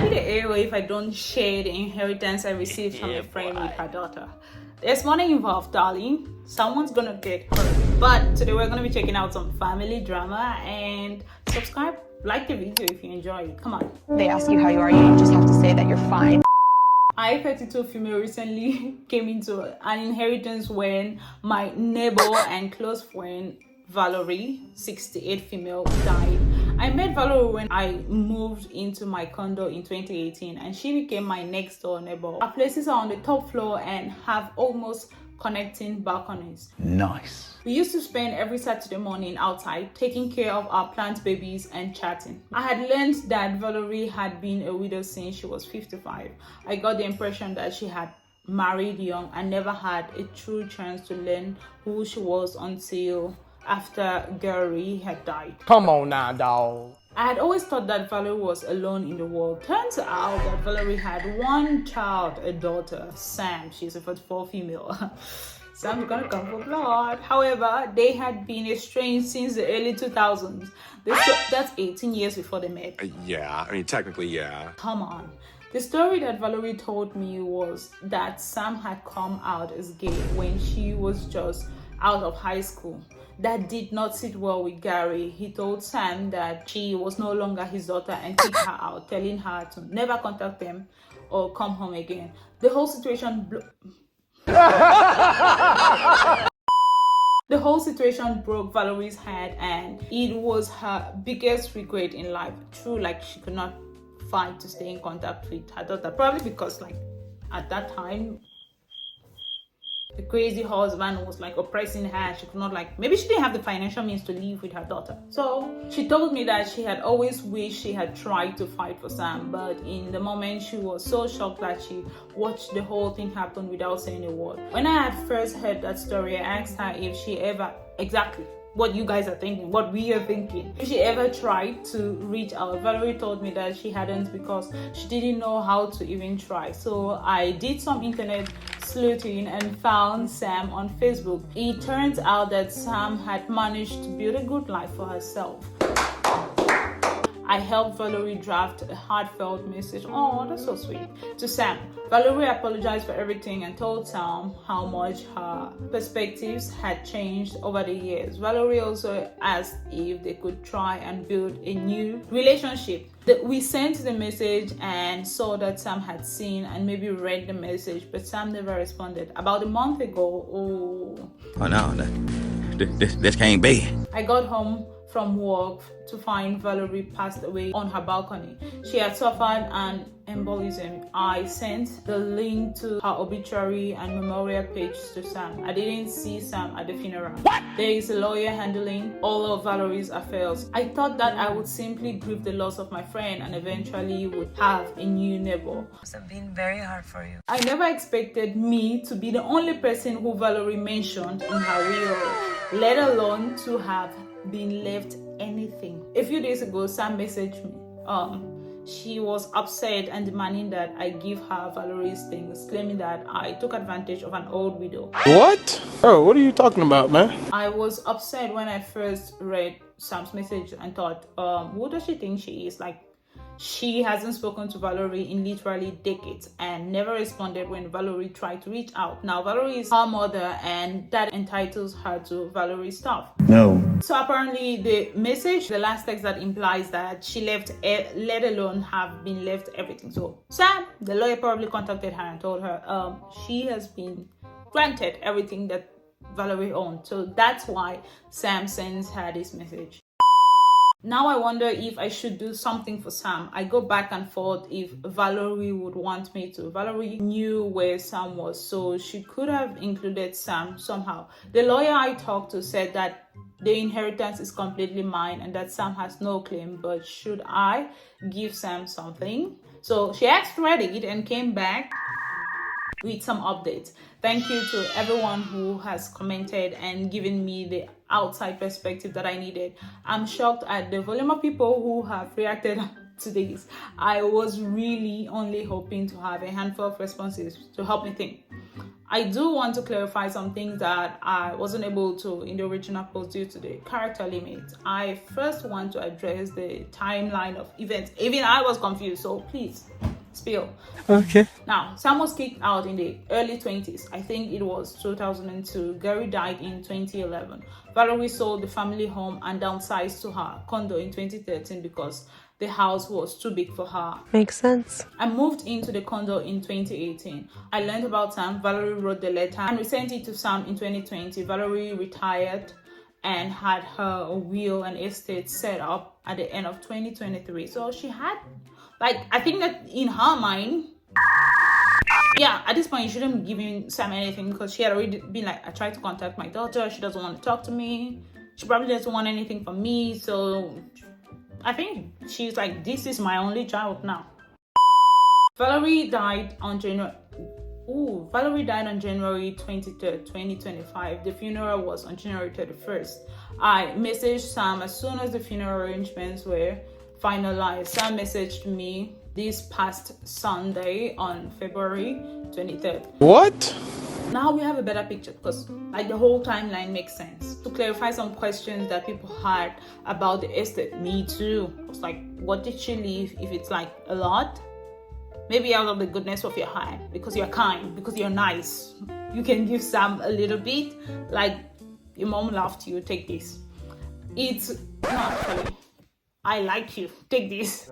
carry the airway if I don't share the inheritance I received from a friend with her daughter. There's money involved, darling. Someone's gonna get hurt. But today we're gonna be checking out some family drama, and subscribe, like the video if you enjoy it. Come on. They ask you how you are, you just have to say that you're fine. I, 32 female, recently came into an inheritance when my neighbor and close friend Valerie, 68 female, died. I met Valerie when I moved into my condo in 2018, and she became my next door neighbor. Our places are on the top floor and have almost connecting balconies. Nice. We used to spend every Saturday morning outside taking care of our plant babies and chatting. I had learned that Valerie had been a widow since she was 55. I got the impression that she had married young and never had a true chance to learn who she was until after Gary had died. Come on now, dog. I had always thought that Valerie was alone in the world. Turns out that Valerie had one child, a daughter, Sam. She's a 44 female. Sam's gonna come for blood. However, they had been estranged since the early 2000s. That's 18 years before they met. Yeah, I mean, technically, yeah. Come on. The story that Valerie told me was that Sam had come out as gay when she was just out of high school. That did not sit well with Gary. He told Sam that she was no longer his daughter and kicked her out, telling her to never contact them or come home again. The whole situation The whole situation broke Valerie's head, and it was her biggest regret in life. True, like she could not find to stay in contact with her daughter, probably because like at that time the crazy husband was like oppressing her. She could not, like, maybe she didn't have the financial means to live with her daughter. So she told me that she had always wished she had tried to fight for Sam, but in the moment she was so shocked that she watched the whole thing happen without saying a word. When I had first heard that story, I asked her if she ever, exactly what you guys are thinking, what we are thinking, if she ever tried to reach out. Valerie told me that she hadn't because she didn't know how to even try. So I did some internet sleuthing and found Sam on Facebook. It turns out that Sam had managed to build a good life for herself. I helped Valerie draft a heartfelt message, oh that's so sweet, to Sam. Valerie apologized for everything and told Sam how much her perspectives had changed over the years. Valerie also asked if they could try and build a new relationship. We sent the message and saw that Sam had seen and maybe read the message, but Sam never responded. About a month ago, Oh no, this can't be. I got home from work to find Valerie passed away on her balcony. She had suffered an embolism. I sent the link to her obituary and memorial page to Sam. I didn't see Sam at the funeral. What? There is a lawyer handling all of Valerie's affairs. I thought that I would simply grieve the loss of my friend and eventually would have a new neighbor. It must have been very hard for you. I never expected me to be the only person who Valerie mentioned in her will, let alone to have been left anything. A few days ago, Sam messaged me. She was upset and demanding that I give her Valerie's things, claiming that I took advantage of an old widow. What? Oh, what are you talking about, man? I was upset when I first read Sam's message and thought, who does she think she is? Like, she hasn't spoken to Valerie in literally decades and never responded when Valerie tried to reach out. Now, Valerie is her mother and that entitles her to Valerie's stuff. No. So apparently the message, the last text that implies that she left, let alone have been left everything. So Sam, the lawyer, probably contacted her and told her she has been granted everything that Valerie owned. So that's why Sam sends her this message. Now I wonder if I should do something for Sam. I go back and forth if Valerie would want me to. Valerie knew where Sam was, so she could have included Sam somehow. The lawyer I talked to said that the inheritance is completely mine and that Sam has no claim, but should I give Sam something? So she asked Reddit and came back with some updates. Thank you to everyone who has commented and given me the outside perspective that I needed. I'm shocked at the volume of people who have reacted to this. I was really only hoping to have a handful of responses to help me think. I do want to clarify some things that I wasn't able to in the original post due to the character limit. I first want to address the timeline of events. Even I was confused, so please spill. Okay. Now, Sam was kicked out in the early 20s. I think it was 2002. Gary died in 2011. Valerie sold the family home and downsized to her condo in 2013 because the house was too big for her. Makes sense. I moved into the condo in 2018. I learned about Sam. Valerie wrote the letter and we sent it to Sam in 2020. Valerie retired and had her will and estate set up at the end of 2023. So she had, like, I think that in her mind, yeah, at this point you shouldn't be giving Sam anything because she had already been like, I tried to contact my daughter, she doesn't want to talk to me, she probably doesn't want anything from me, so I think she's like, this is my only child now. Valerie died on January 23rd, 2025. The funeral was on January 31st. I messaged Sam as soon as the funeral arrangements were finalized. Sam messaged me this past Sunday on February 23rd. What? Now we have a better picture because like the whole timeline makes sense. To clarify some questions that people had about the estate, me too. I was like, what did she leave if it's like a lot? Maybe out of the goodness of your heart, because you're kind, because you're nice, you can give Sam a little bit. Like your mom loved you, take this. It's not actually, I like you, take this.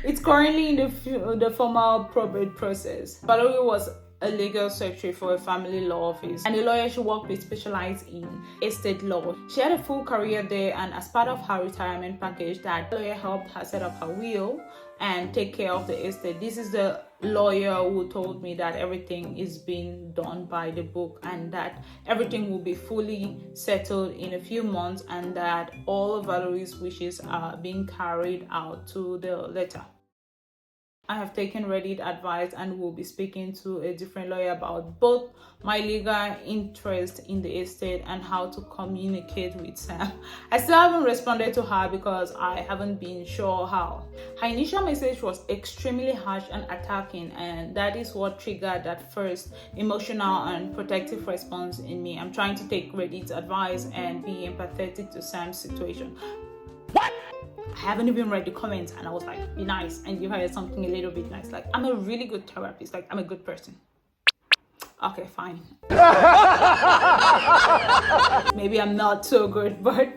It's currently in the formal probate process. Valerie was a legal secretary for a family law office, and the lawyer she worked with specialized in estate law. She had a full career there, and as part of her retirement package, that lawyer helped her set up her will and take care of the estate. This is the lawyer who told me that everything is being done by the book and that everything will be fully settled in a few months and that all of Valerie's wishes are being carried out to the letter. I have taken Reddit advice and will be speaking to a different lawyer about both my legal interest in the estate and how to communicate with Sam. I still haven't responded to her because I haven't been sure how. Her initial message was extremely harsh and attacking, and that is what triggered that first emotional and protective response in me. I'm trying to take Reddit's advice and be empathetic to Sam's situation. What? I haven't even read the comments and I was like, be nice and give her something a little bit nice. Like, I'm a really good therapist. Like, I'm a good person. Okay, fine. Maybe I'm not so good, but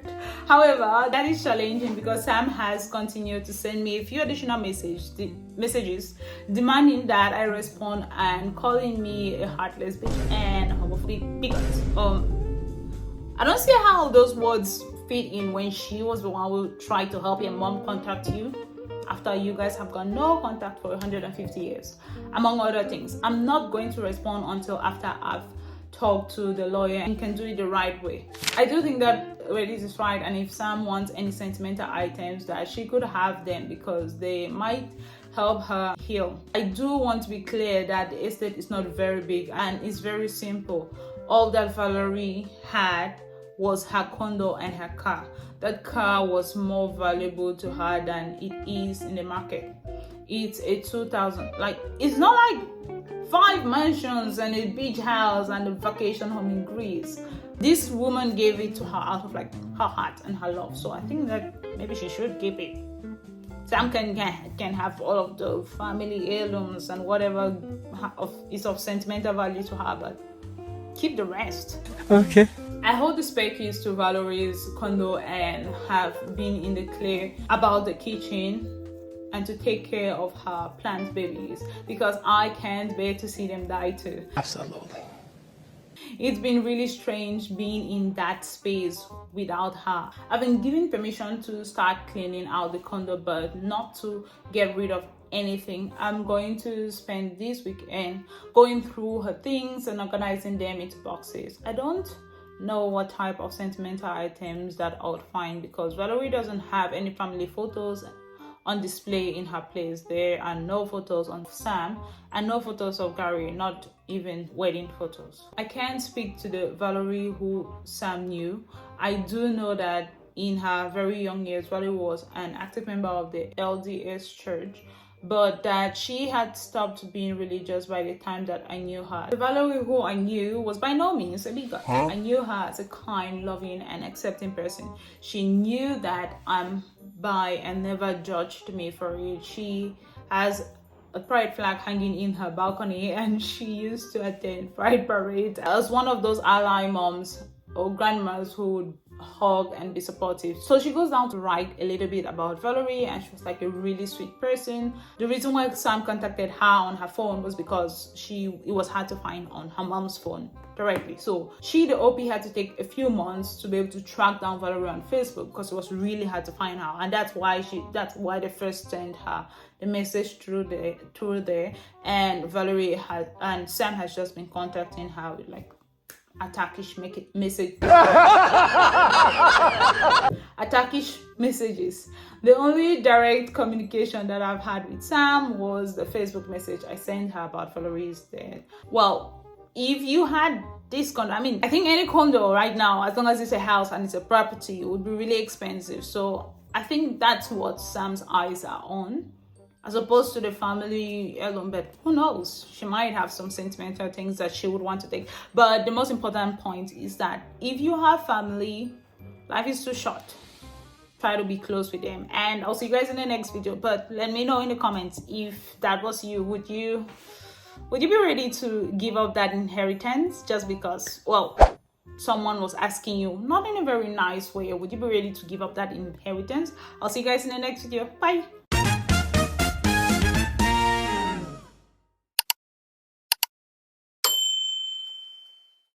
however, that is challenging because Sam has continued to send me a few additional messages demanding that I respond and calling me a heartless bitch and homophobic bigot. I don't see how those words fit in when she was the one who tried to help your mom contact you after you guys have got no contact for 150 years, among other things. I'm not going to respond until after I've talked to the lawyer and can do it the right way. I do think that Reddit is right, and if Sam wants any sentimental items, that she could have them because they might help her heal. I do want to be clear that the estate is not very big and it's very simple. All that Valerie had was her condo and her car. That car was more valuable to her than it is in the market. It's a 2000, like, it's not like 5 mansions and a beach house and a vacation home in Greece. This woman gave it to her out of like her heart and her love. So I think that maybe she should keep it. Sam can have all of the family heirlooms and whatever is of sentimental value to her, but keep the rest. Okay. I hold the spare keys to Valerie's condo and have been in the clear about the kitchen and to take care of her plant babies because I can't bear to see them die too. Absolutely. It's been really strange being in that space without her. I've been given permission to start cleaning out the condo, but not to get rid of anything. I'm going to spend this weekend going through her things and organizing them into boxes. I don't know what type of sentimental items that I would find because Valerie doesn't have any family photos on display in her place. There are no photos on Sam and no photos of Gary, not even wedding photos. I can't speak to the Valerie who Sam knew. I do know that in her very young years, Valerie was an active member of the LDS church but that she had stopped being religious by the time that I knew her. The Valerie who I knew was by no means a bigot. I knew her as a kind, loving, and accepting person. She knew that I'm bi and never judged me for it. She has a pride flag hanging in her balcony, and she used to attend pride parades as one of those ally moms or grandmas who would hug and be supportive. So she goes down to write a little bit about Valerie, and she was like a really sweet person. The reason why Sam contacted her on her phone was because it was hard to find on her mom's phone directly. So the OP had to take a few months to be able to track down Valerie on Facebook because it was really hard to find her, and that's why they first sent her the message through there. And Valerie and Sam has just been contacting her with like attackish messages. The only direct communication that I've had with Sam was the Facebook message I sent her about Valerie's death. Well, if you had this condo, I think any condo right now, as long as it's a house and it's a property, it would be really expensive. So I think that's what Sam's eyes are on, as opposed to the family heirloom. But who knows, she might have some sentimental things that she would want to take. But the most important point is that if you have family, life is too short. Try to be close with them. And I'll see you guys in the next video. But let me know in the comments if that was you. Would you be ready to give up that inheritance just because, well, someone was asking you, not in a very nice way? Would you be ready to give up that inheritance? I'll see you guys in the next video. Bye.